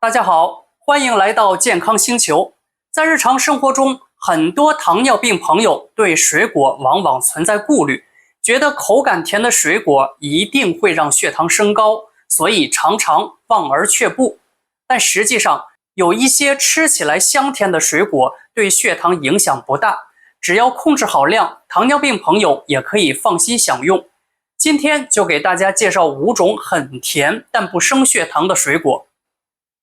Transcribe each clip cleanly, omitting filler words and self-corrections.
大家好，欢迎来到健康星球。在日常生活中，很多糖尿病朋友对水果往往存在顾虑，觉得口感甜的水果一定会让血糖升高，所以常常望而却步。但实际上，有一些吃起来香甜的水果对血糖影响不大，只要控制好量，糖尿病朋友也可以放心享用。今天就给大家介绍5种很甜但不升血糖的水果。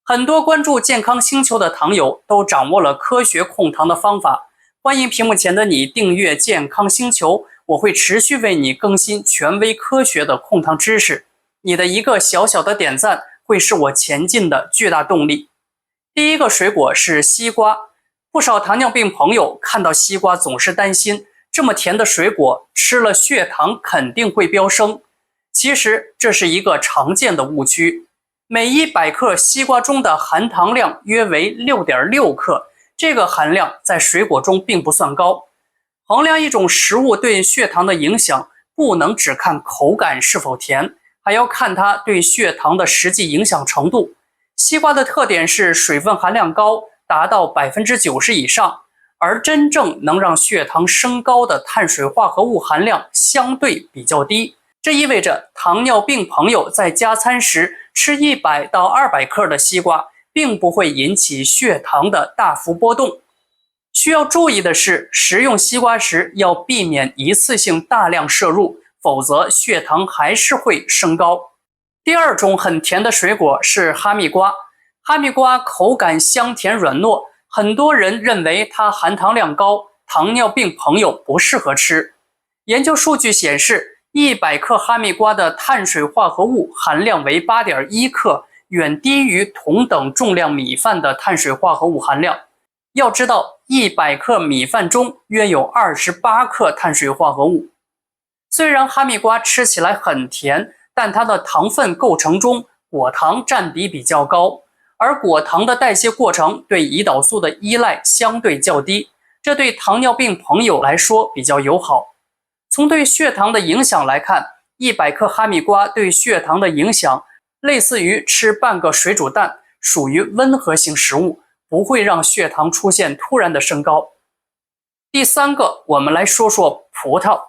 很多关注健康星球的糖友都掌握了科学控糖的方法，欢迎屏幕前的你订阅健康星球，我会持续为你更新权威科学的控糖知识。你的一个小小的点赞会是我前进的巨大动力。第一个水果是西瓜，不少糖尿病朋友看到西瓜总是担心，这么甜的水果吃了血糖肯定会飙升。其实这是一个常见的误区。每100克西瓜中的含糖量约为 6.6 克，这个含量在水果中并不算高。衡量一种食物对血糖的影响，不能只看口感是否甜，还要看它对血糖的实际影响程度。西瓜的特点是水分含量高，达到 90% 以上，而真正能让血糖升高的碳水化合物含量相对比较低。这意味着糖尿病朋友在加餐时吃100到200克的西瓜，并不会引起血糖的大幅波动。需要注意的是，食用西瓜时要避免一次性大量摄入，否则血糖还是会升高。第二种很甜的水果是哈密瓜。哈密瓜口感香甜软糯，很多人认为它含糖量高，糖尿病朋友不适合吃。研究数据显示，100克哈密瓜的碳水化合物含量为 8.1 克，远低于同等重量米饭的碳水化合物含量。要知道，100克米饭中约有28克碳水化合物。虽然哈密瓜吃起来很甜，但它的糖分构成中果糖占比比较高，而果糖的代谢过程对胰岛素的依赖相对较低，这对糖尿病朋友来说比较友好。从对血糖的影响来看，100克哈密瓜对血糖的影响类似于吃半个水煮蛋，属于温和型食物，不会让血糖出现突然的升高。第三个，我们来说说葡萄。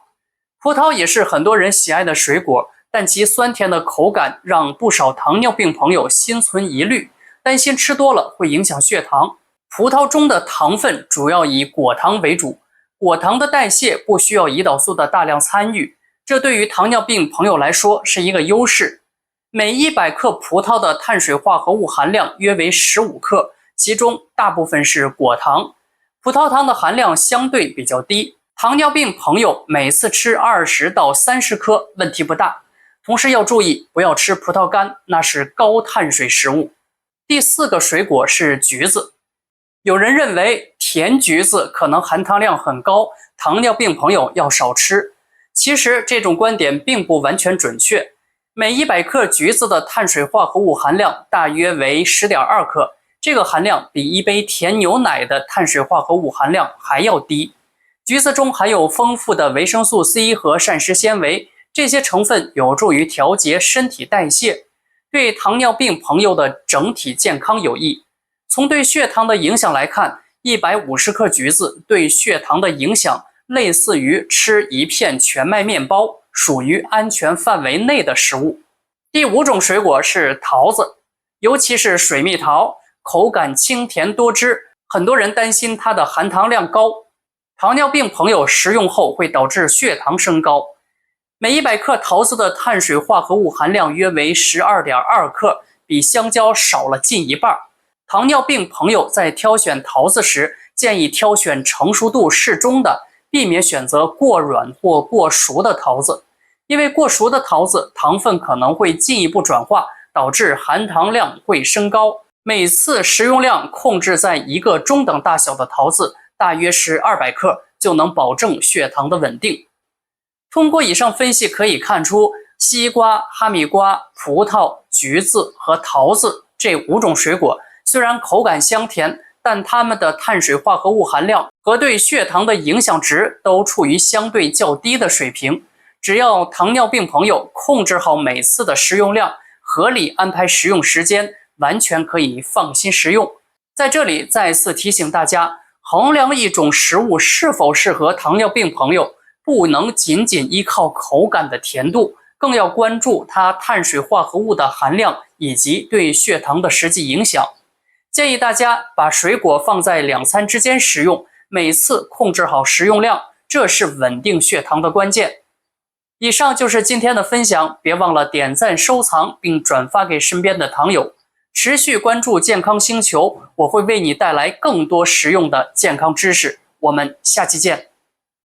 葡萄也是很多人喜爱的水果，但其酸甜的口感让不少糖尿病朋友心存疑虑，担心吃多了会影响血糖。葡萄中的糖分主要以果糖为主，果糖的代谢不需要胰岛素的大量参与，这对于糖尿病朋友来说是一个优势。每100克葡萄的碳水化合物含量约为15克，其中大部分是果糖，葡萄糖的含量相对比较低。糖尿病朋友每次吃20到30颗问题不大，同时要注意不要吃葡萄干，那是高碳水食物。第四个水果是橘子。有人认为甜橘子可能含糖量很高，糖尿病朋友要少吃。其实这种观点并不完全准确。每100克橘子的碳水化合物含量大约为 10.2 克，这个含量比一杯甜牛奶的碳水化合物含量还要低。橘子中含有丰富的维生素 C 和膳食纤维，这些成分有助于调节身体代谢，对糖尿病朋友的整体健康有益。从对血糖的影响来看，150克橘子对血糖的影响类似于吃一片全麦面包，属于安全范围内的食物。第5种水果是桃子，尤其是水蜜桃，口感清甜多汁，很多人担心它的含糖量高，糖尿病朋友食用后会导致血糖升高。每100克桃子的碳水化合物含量约为 12.2 克，比香蕉少了近一半。糖尿病朋友在挑选桃子时，建议挑选成熟度适中的，避免选择过软或过熟的桃子，因为过熟的桃子糖分可能会进一步转化，导致含糖量会升高。每次食用量控制在一个中等大小的桃子，大约是200克，就能保证血糖的稳定。通过以上分析可以看出，西瓜、哈密瓜、葡萄、橘子和桃子这5种水果虽然口感香甜，但它们的碳水化合物含量和对血糖的影响值都处于相对较低的水平。只要糖尿病朋友控制好每次的食用量，合理安排食用时间，完全可以放心食用。在这里再次提醒大家，衡量一种食物是否适合糖尿病朋友，不能仅仅依靠口感的甜度，更要关注它碳水化合物的含量以及对血糖的实际影响。建议大家把水果放在2餐之间食用，每次控制好食用量，这是稳定血糖的关键。以上就是今天的分享，别忘了点赞、收藏并转发给身边的糖友。持续关注健康星球，我会为你带来更多实用的健康知识。我们下期见。